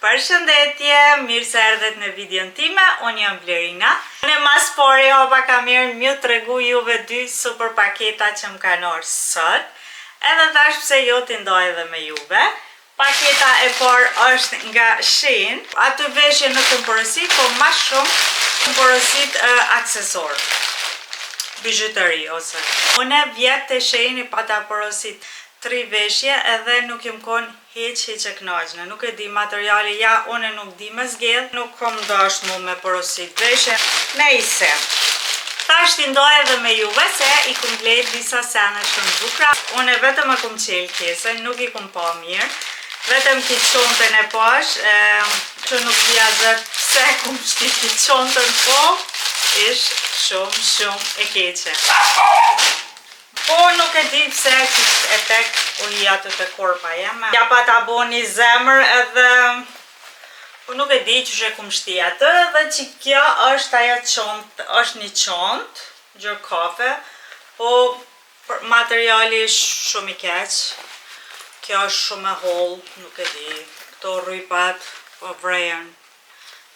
Përshëndetje, mirë se erdhet në videon time, unë jam Blerina. Unë mas pori hopa ka mirë mjë të regu juve 2 super paketa që më kanë orë sot. Edhe thash pse jo t'i ndoj edhe me juve. Paketa e por është nga Shein. Aty veshje në komporosit, po ma shumë komporosit aksesor. Bijuteri ose. Unë vjetë të Shein i pata porosit 3 veshje edhe nuk jëm kon heq e knaqne. Nuk e di materiali, ja, unë nuk di me zgjedh, nuk kom dasht mu me porosit veshje. Nejse. Tash t'i ndoj edhe me juve se i kum blejt disa sene shumë bukra. Unë vetëm e kum qel kesen, nuk i kum pa mirë. Vetëm ki qontën e pash, që nuk dhja zët pse kum shti ki qontën po, ish shumë e keqe. Po nuk e di pse kështë efekt u hi aty të korpa jeme. Ja pa ta bo një zemër edhe nuk e di që shë kum shti atë dhe që kjo është ajo qontë, është një qontë, gjërë kafe, po materiali shumë i keq. Kjo është shumë e hollë, nuk e di, këto rrypat, po vrejën.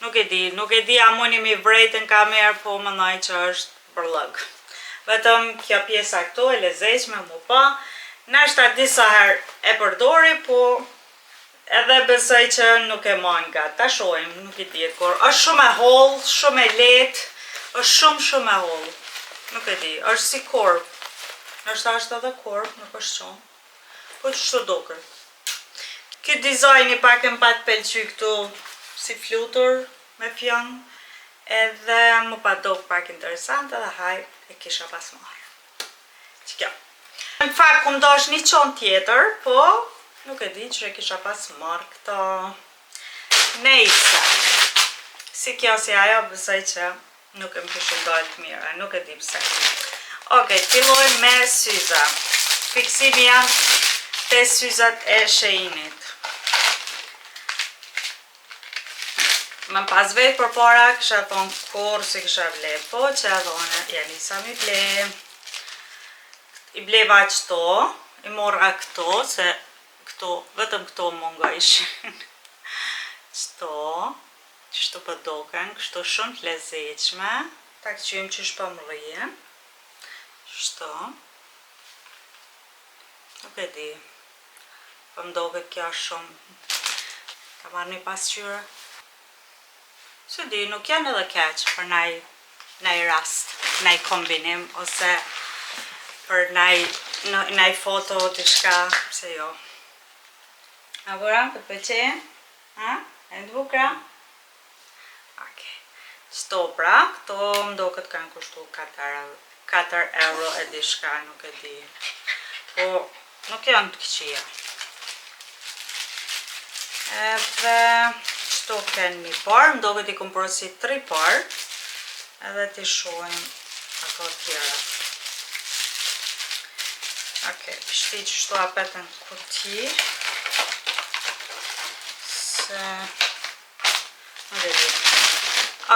Nuk e di a muni mi vrejtën kamerë, po më ndaj që është bërlëg. Vetëm kjo pjesa këto e lezeqme mu pa, nashta disa her e përdori, po edhe besoj që nuk e majnë nga, ta shojmë, nuk i ditë kur. është shumë e hollë, shumë e letë, është shumë e hollë, nuk e di, është si korp, nashta është edhe korp, nuk është qonë, po që shto doker. Këtë dizajni pak e më pat pëlqy këtu si flutur me fjonë, edhe më pa do pak interesant edhe haj e kisha pas marrë. Që kjo. Në fakt kum dosh një qonë tjetër, po nuk e di që e kisha pas marrë këto. Nejse. Si kjo si ajo besoj që nuk e më kishë dojnë të mira, nuk e di pse. Oke, filloj me syza. Fiksimi janë te syzat e Sheinit. Më pas vetë për para kësha thonë kur si kësha ble, po që edhe one janisa mi ble. I bleva qëto, i morra këto, se këto, vetëm këto munga ishin. Qëto, qështu për doken, kështu shumë të lezeqme. Ta këqyim që shpa më rije. Qështu. Nuk e di. Për më doke kja shumë. Ka marrë një pasqyre. Së di, nuk janë edhe keq për naj rast, naj kombinim, ose për naj foto, dishka, pse jo. A vëra, të pëlqen? Ha? E në të bukra? Ok. Qëto pra, këto më do këtë kanë kushtu 4 euro e dishka, nuk e di. Po, nuk janë të këqia. Edhe qëto kënë një parë, më do këtë i komporosit 3 parë, edhe t'i shojmë ato tjera. Ok, pështi që shto apetën kuti, se në dhe di.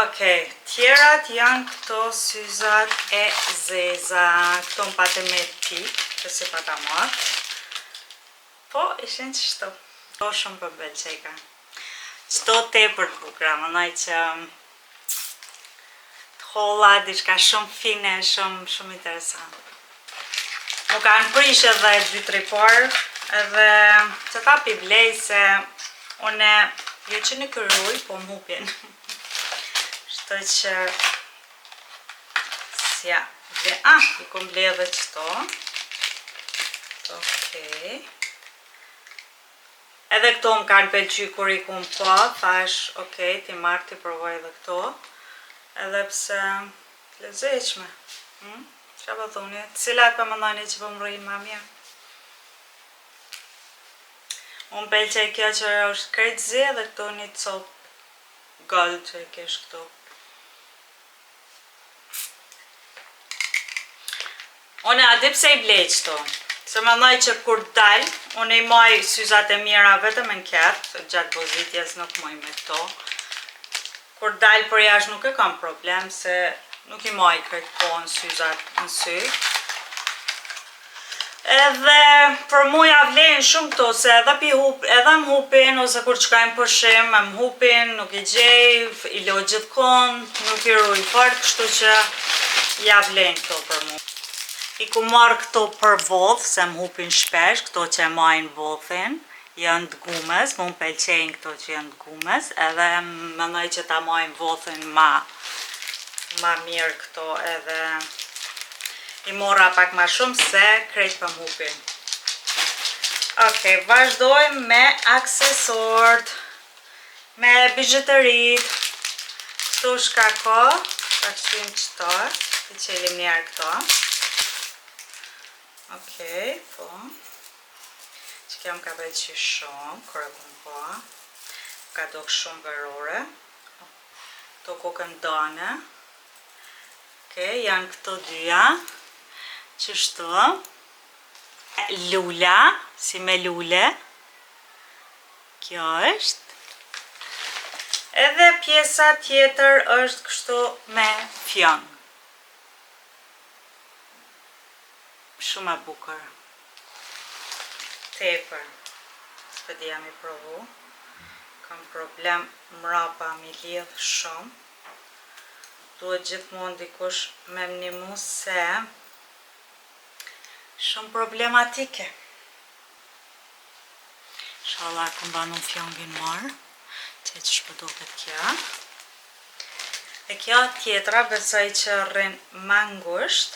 Ok, tjerat janë këto syzat e zeza, këto më pate me pik, që si pata marë. Po, ishen që shto. To shumë për belë që i ka. Qëto te për të bukra, më nëj që të holla, diçka shumë fine, shumë interesant. Më kanë prish edhe 2-3 parë, edhe që ta pi blej se une, jo që në kërruj, po më hupin. Shto që, sja, i kom blej edhe qëto. Okej. Edhe këto më kanë pëlqy kur i kum pa, thash, okej, ti marrë ti provoj edhe këto. Edhe pse lezeqme. Qa po thoni? Cilat për më ndoni që po më rrinë ma mirë? Unë pëlqej kjo që është krejt zi edhe këto një copë gold që i kesh këto. Une adi pse i blej qëto. Se më ndoj që kur dal, unë i maj syzat e mira vetëm në ketë, gjatë bozitjes nuk moj me këto. Kur dal për jash nuk e kam problem, se nuk i maj këtë po në syzat në sy. Edhe për mu ja vlen shumë këto, se edhe më hupin, ose kur qkajmë pushim, më hupin, nuk i gjej, i lo gjithkon, nuk i ruj fort, kështu që ja vlen këto për mu. I ku marrë këto për vodh, se më hupin shpesh, këto që e majnë vodhin, janë të gumës, më pëlqejnë këto që janë të gumës, edhe mendoj që ta majnë vodhin ma mirë këto, edhe i mora pak ma shumë se krejt për hupin. Okej, vazhdojmë me aksesort, me bijuterit. Këtu shka ko, ta këshim qëto, i qelim njerë këto. Okej, po. Që kjo më ka pëlqy shumë, kërë këm po. Ka dok shumë verore. To kokën dane. Okej, janë këto dyja. Qështu. Lula, si me lule. Kjo është. Edhe pjesa tjetër është kështu me fjong. Shumë e bukur. Tepër. S'pëdi jam i provu. Kam problem mrapa mi lidh shumë. Duhet gjithmonë dikush me mnimu se shumë problematike. Inshallah këm banu fjongin marë. Që që shpëdoket kja. E kja tjetra besoj që rrin ma ngusht.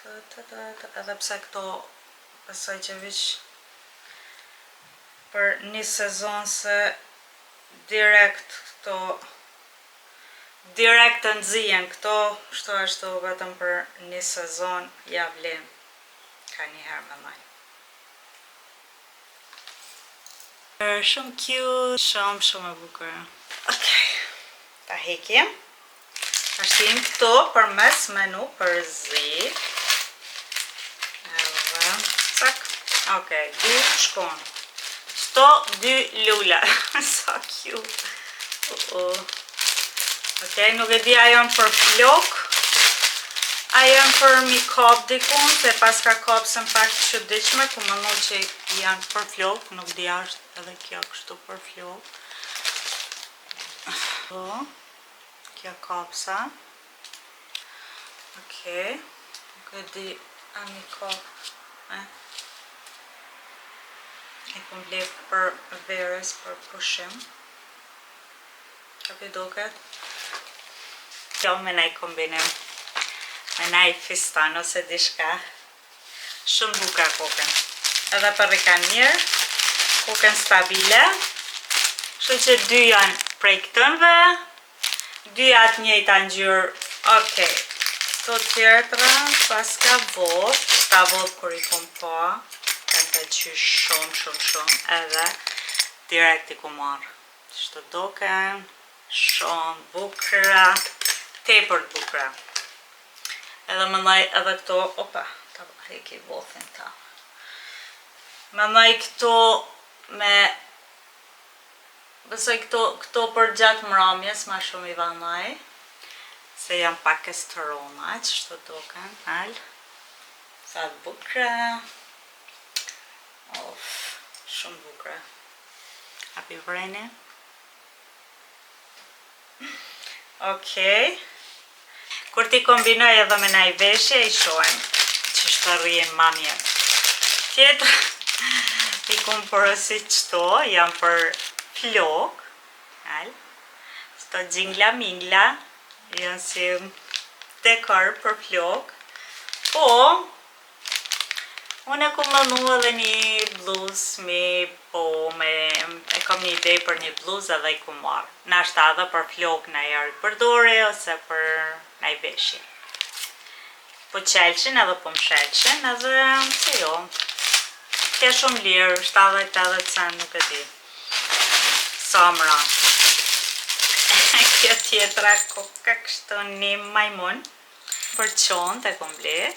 Edhe pse këto besoj që vish për një sezon se direkt të nxjihen këto, ashtu vetëm për një sezon ja vlen ka njëherë me maj. Shumë cute, shumë e bukur. Okej, ta hekim. Ta shtim këto për mes menu për zi. Cak. Okej, 2 shkon. Sto 2 lula. So cute. Okej, nuk e di a janë për flok, a janë për mi kap dikun, se pas ka kapsën pak që dyqme, ku më nuk që janë për flok, nuk di ashtë edhe kjo kështu për flok. Kjo kapsa. Okej, nuk e di a mi kap. E kom blek për verës, për pushim. Kapi doket. Kjo me nej kombinim. Me nej fistan ose dishka. Shumë buka kokën. Edhe për rikan mirë. Kokën stabile. Kështu që 2 janë prej këtënve. 2 atë njëjta ngjyrë. Okej. Këto tjetra pas ka vodh. Ta vodh kur i kom po. Kanë pëlqy shumë. Edhe direkt i ku marrë. Shtë doken. Shumë bukra. Tepër bukra. Edhe më ndaj edhe këto. Opa, ta heki vodhin ta. Më ndaj këto me... Besoj këto për gjatë mramjes ma shumë i vanaj. Se janë pak esterona, që shtë doken, alë. Sa të bukra. Shumë bukra. Hapi vreni. Okej. Kur ti kombinoj edhe me naj veshje, i shojmë që shtë rrien ma mirë. Tjetra, i kumë përësit qëto, janë për flok. Alë. Qëto gjingla mingla. Janë si dekor për flok. Po, unë e ku mënu edhe një bluz e kam një idej për një bluz edhe i ku marë. Nashta edhe për flok në jarë përdore ose për në i veshje. Po qelqin edhe po më shelqin edhe se jo. Kje shumë lirë, 70-80 cent nuk e di. Sa më ranë. Kjo tjetra koka kështu një majmun. Për qonë të komplet.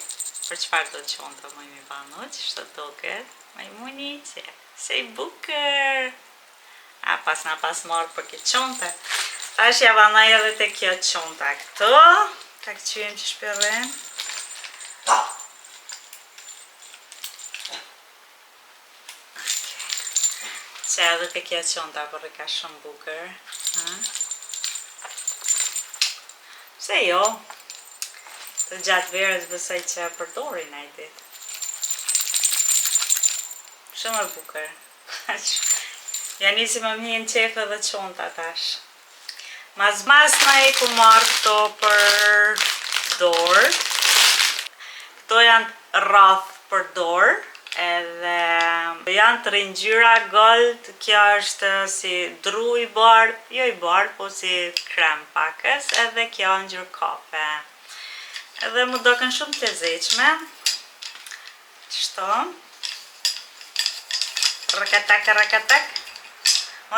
Për qëfar do qonë të mëjmë i banu, që shtë doket. Majmuni që, se i bukër. A pas nga pas marë për kjo qonë të. Ta është ja banaj edhe të kjo qonë të këto. Ta këqyem që shpërren. Se edhe të kja qonta, por e ka shumë bukur. Se jo, të gjatë verës besoj që e përdorin ai ditë. Shumë e bukur. Ja nisi më mjën qefe dhe qonta tash. Mas na e ku marrë këto për dorë. Këto janë rrath për dorë. Edhe janë të rinjyra gold, kjo është si dru i bardh, jo i bardh, po si krem pakës, edhe kjo ngjyrë kafe. Edhe mu doken shumë të lezetshme. Qështo? Rakatak.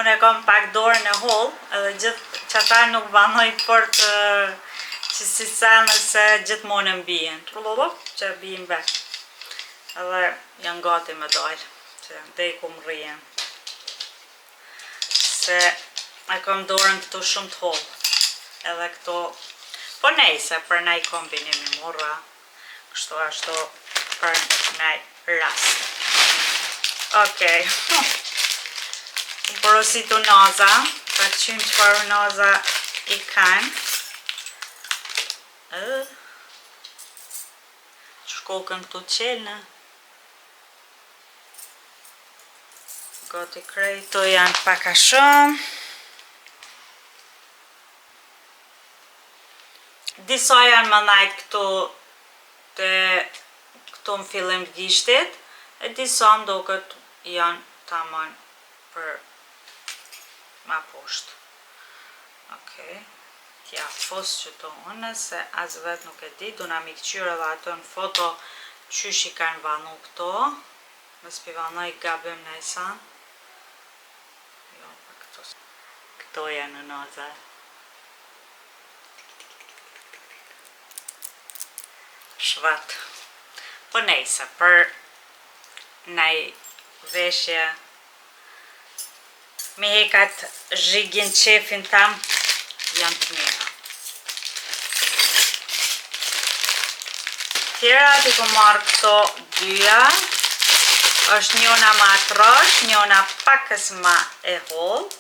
Unë e kom pak dorën e hollë, edhe gjithë qëta nuk banoj për të që si sa nëse gjithmonë mbijen. Që bijen vetë. Edhe janë gati me dojlë, që dej ku më rrijen. Se e kom dorën këtu shumë të hollë. Edhe këto, po nejse, për nej kombinimi morra. Kështu ashtu për nej rast. Okej. Më porositu naza, ka qymë qëfar naza i kanë. Shkokën këtu qelnë. Gati krejto janë paka shumë. Disa janë më najtë këtu në fillim gishtit, e disa më do këtë janë tamam për ma poshtë. Okej. Tja fos që to unë, se as vetë nuk e di, du na mi këqyre dhe ato në foto qysh i kanë vanu këto. Më s'pi vanoj gabim nëjsa. Këto janë në naza. Shvat. Po nejse, për nej veshje me hekat zhigin qefin tam janë të mira. Tjera t'i ku marrë këto dyja. është njona ma trosh, njona pakës ma e hollë.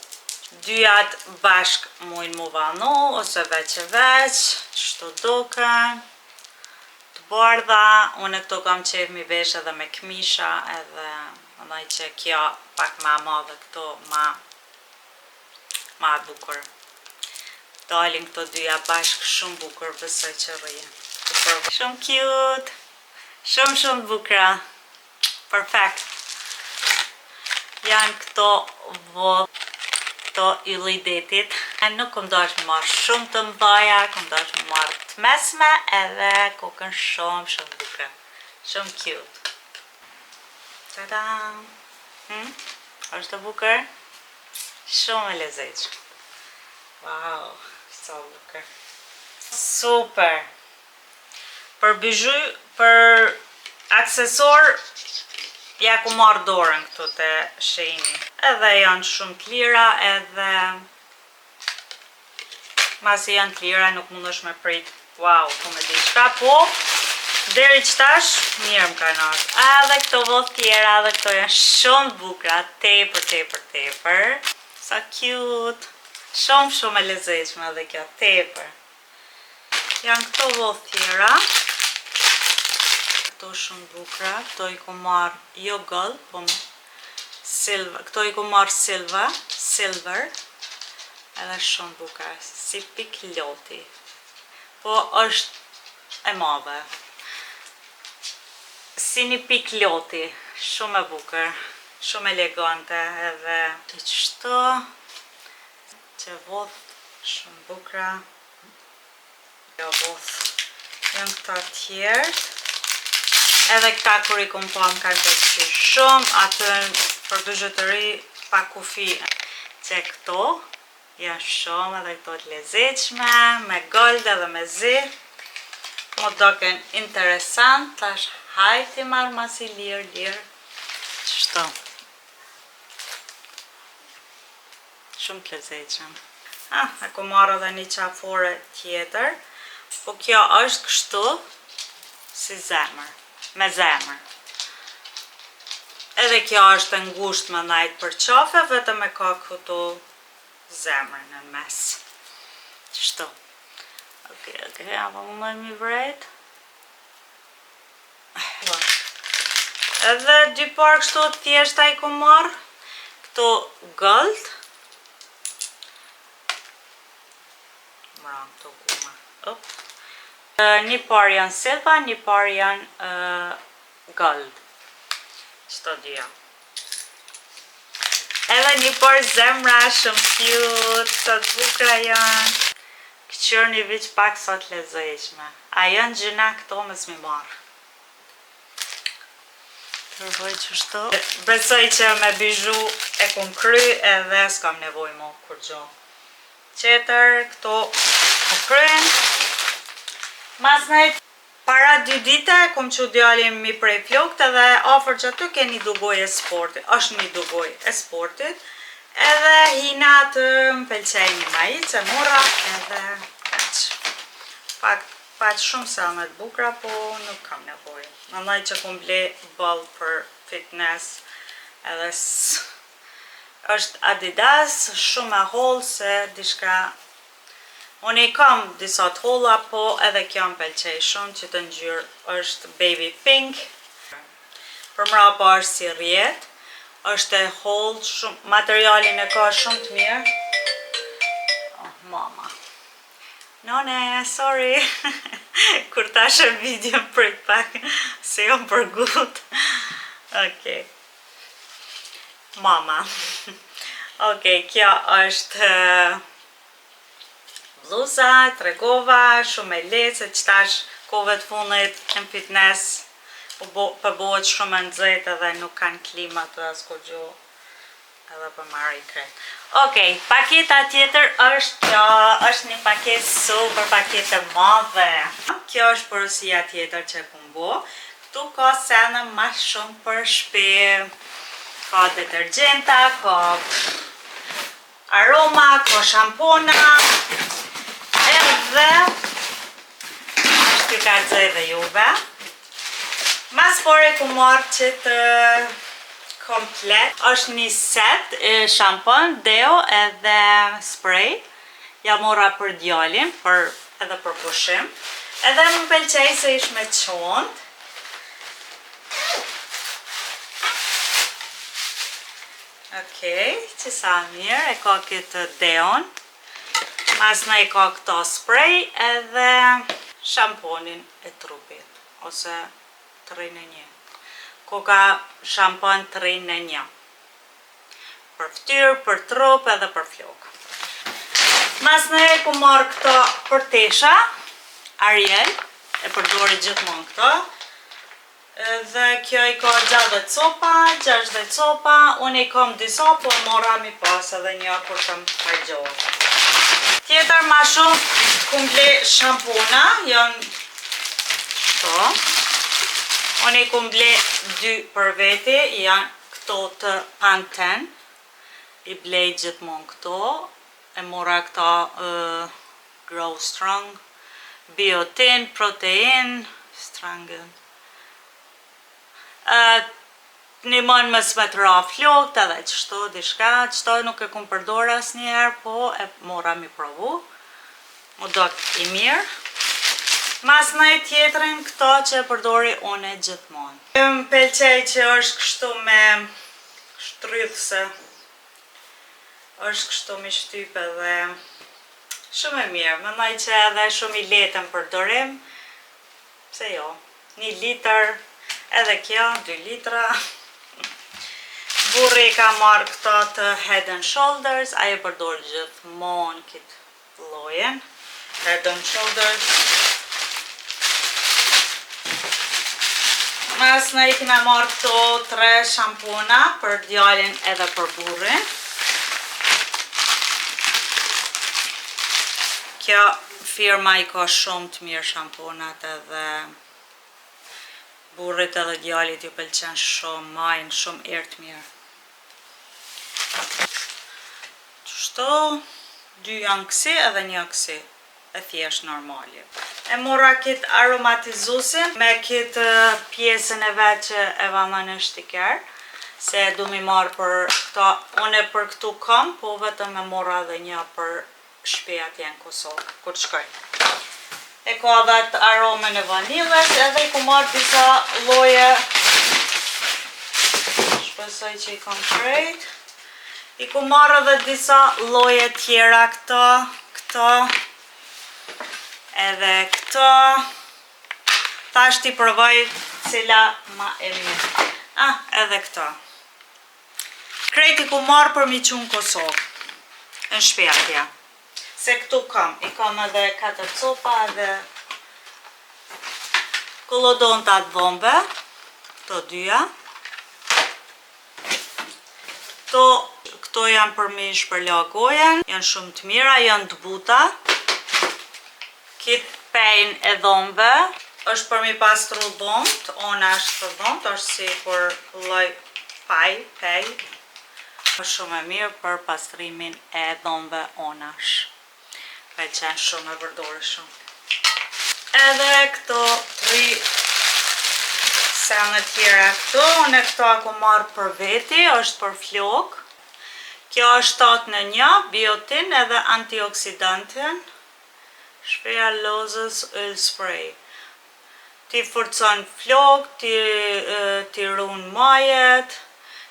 Dyjat bashk mujnë mu vanu, ose veç e veç, qështu duken. Të bardha, unë këto kam qef mi vesh edhe me këmisha, edhe ndaj që kjo pak ma madhe këto ma bukur. Dalin këto dyja bashk shumë bukur, besoj që rrije. Shumë cute, shumë bukra. Perfect. Janë këto vodhë, këto ylli detit. Nuk këm dash më marrë shumë të mbaja, këm dash më marrë të mesme, edhe kokën shumë bukra. Shumë cute. Tada! Është të bukër? Shumë e lezetshme. Wow, sa bukër. Super! Për bijou, për aksesor, ja ku marrë dorën këtu të shenjë. Edhe janë shumë të lira, edhe masi janë të lira, nuk mundesh me prit. Wow, ku me di qka, po deri qtash, mirë më kanë ardhur. Edhe këto vodhë tjera, edhe këto janë shumë bukra, tepër. Sa cute. Shumë e lezetshme edhe kjo, tepër. Janë këto vodhë tjera. Këto shumë bukra, këto i ku marrë jo gold, po silver, këto i ku marrë silver, edhe shumë bukra, si pik loti, po është e madhe, si një pik loti, shumë e bukër, shumë elegante, edhe të qështu, që vodhë, shumë bukra, jo vodhë, janë këta tjertë. Edhe këta kur i kom pa më kanë të qysh shumë, atën për bizhuteri pa kufi. Që këto janë shumë edhe këto të lezetshme, me gold edhe me zi. Më doken interesant, tash hajti marrë masi lirë. Qështu. Shumë të lezetshme. E ku marrë edhe një qafore tjetër, po kjo është kështu. si zemër, me zemër. Edhe kjo është ngusht më najt për qafe, vetëm e ka këtu zemër në mes. Qështu. Okay, apo më mi vrejt. Edhe dy parë kështu thjeshta i ku marrë. Këtu gold. Mra, këtu guma. Një parë janë silva, një parë janë gold. Qëto dyja. Edhe një parë zemra shumë cute, sot bukra janë. Këqyrë një vich pak sot lezojshme. A janë gjyna këto më s'mi marë. Tërvoj qështu. Besoj që me bijou e kom kry edhe s'kam nevoj mo kur gjo. Qeter, këto o kryen. Masnajt, para 2 dite, kom që djalin mi prej flokët edhe afer që aty ke një dugoj e sportit. Është një dugoj e sportit. Edhe hinat më pelqej një majic e mora edhe pak shumë sa me të bukra, po nuk kam nevoj. Nëndaj që kom ble ball për fitness edhe është Adidas, shumë e hollë se dishka. Unë i kam disa të holla, po edhe kjo më pelqej shumë që të ngjyrë është baby pink. Për mrapa është si rjet, është e hollë, shumë, materialin e ka shumë të mirë. Oh, mama. None, sorry. Kur tash e video prit pak, se jam për gut. Okej. Mama. Okej, kjo është bluza, tregova, shumë e lehtë, se qëtash kove të funit në fitness përbohet shumë e nxehtë edhe nuk kanë klima të asko gjo edhe për marri krejt. Okej, paketa tjetër është kjo, është një paket super paketë madhe. Kjo është porosia tjetër që kum bo. Këtu ka sene ma shumë për shtëpi. Ka detergjenta, ka aroma, ka shampona. Edhe shty ka dzej dhe juve. Mas pore ku marrë që të komplet. Është një set shampon, deo edhe spray. Ja mora për djalin, edhe për pushim. Edhe më pëlqej se ish me qond. Okej, që sa mirë, e ka këtë deon. Masna i ka këto spray edhe shamponin e trupit. Ose 3 në 1. Koka shampon 3 në 1. Për ftyrë, për trup edhe për flokë. Masna e ku marrë këto për tesha. Ariel, e përdori gjithmonë këto. Dhe kjo i ka 60 copa, 60 copa, unë i kam disa, po mora mi pas edhe një kur kam hargjohë. Tjetër ma shumë kumble shampona, janë këto. Unë i kumble 2 për veti, janë këto të Pantene. I blej gjithmonë këto, e mora këta Grow Strong, Biotin, Protein, Strangle. Një mon më së me të ra flokët edhe qështu, dishka, qështu nuk e kum përdor as njerë, po e mora mi provu. Mu do i mirë. Mas në i tjetërin këto që e përdori une gjithmonë. Më pelqej që është kështu me shtrythse. është kështu me shtype dhe shumë e mirë. Më ndaj që edhe shumë i letën përdorim. Pse jo, 1 litër. Edhe kjo, 2 litra. Burri ka marrë këto të Head and Shoulders. Aje përdor gjithmonë këtë llojen. Head and Shoulders. Mas në i kina marrë këto 3 shampona për djalin edhe për burrin. Kjo firma i ka shumë të mirë shamponat edhe burrit edhe djalit ju pëlqen shumë, majnë shumë erë të mirë. Qështu, 2 janë kësi edhe 1 kësi, e thjesht normali. E mora kit aromatizusin me kit pjesën e vet që e vama në shtiker. Se du mi marrë për këta, une për këtu kam, po vetëm e mora dhe një për shpeja tjenë Kosovë, kur shkoj. E ka vetë aromen e vanilës, edhe i ku marrë disa lloje, shpesoj që i kam krejt. I ku marrë edhe disa lloje tjera këto, edhe këto. Tash ti provoj cila ma e mirë. Edhe këto. Krejt i ku marrë për mi qunë Kosovë, në shpejatja. Se këtu i kam edhe 4 copa edhe kolodontat dhombe, këto dyja. Këto janë për mi shpërla gojen, janë shumë të mira, janë të buta. Kit pejn e dhombe, është për mi pastru dhomt, ona është për dhomt, është si për lloj pej. Është shumë e mirë për pastrimin e dhombe onash. Ka qenë shumë e përdore shumë. Edhe këto 3 sene tjera këto, unë këto ako marrë për veti, është për flok. Kjo është 7-në-1, biotin edhe antioksidantin. Shpeja lozës yll spray. Ti forcon flok, ti run majet,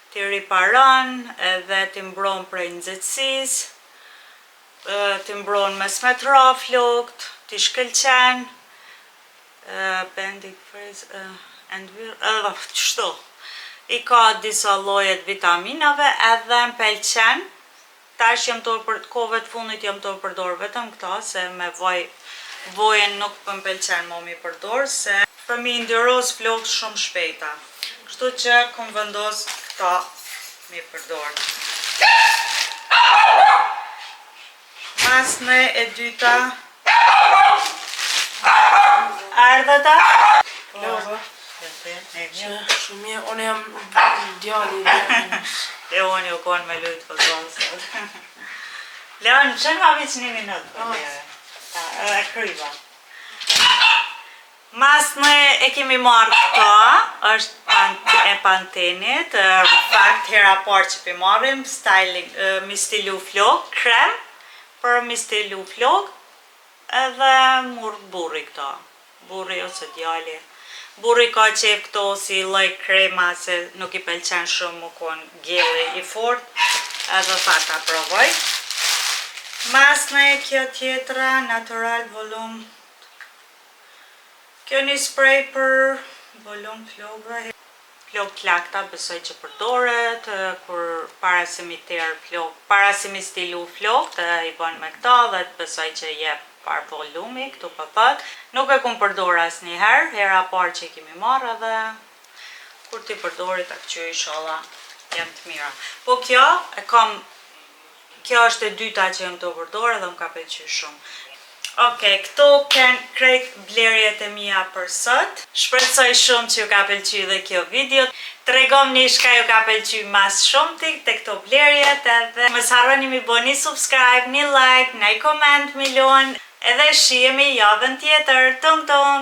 ti riparon, edhe ti mbron prej nxehtësis, ti mbron mes me tra flokt, ti shkëlqen, bending freeze, qështu. I ka disa llojet vitaminave edhe më pëlqen. Tash kove të fundit jam të përdor vetëm këta, se me vojën nuk më pëlqen më mi përdor, se për mi ndyros flok shumë shpejta. Kështu që kom vendos këta mi përdor. Masne e dyta. Ardhëta? Shumë mirë, unë jam djali. E unë ju konë me lujtë Kosovës. Leon, qënë ma vic 1 minutë për lere. E kryva. Masne e kemi marrë këta, është e Pantenit, fakt hera parë që pi marrim, mi stilu flok, krem për mi stilu flok, edhe burri këta, burri ose djali. Burri ka qef këto si lloj krema, se nuk i pëlqen shumë më konë gjelli i fort, edhe ta provoj. Masne kjo tjetra, natural volum. Kjo një spray për volum flokve. Flok plakta besoj që përdoret, kur para se mi stilu flok, të i bën me këta dhe të besoj që jep par volumi, këtu pëpët. Nuk e kum përdor asnjëherë, hera parë që i kemi marrë dhe kur ti përdori ta këqy inshallah janë të mira. Po kjo është e dyta që jam të përdor dhe më ka pëlqyer shumë. Okej, këto kanë krejt blerjet e mia për sot. Shpresoj shumë që ju ka pëlqyer dhe kjo video. Tregomni shka ju ka pëlqyer mas shumti te këto blerjet, edhe mos harroni mi bëni subscribe, ni like, ni comment, milion. Edhe shihemi javën tjetër.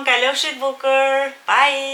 Kalofshit bukur. Bye.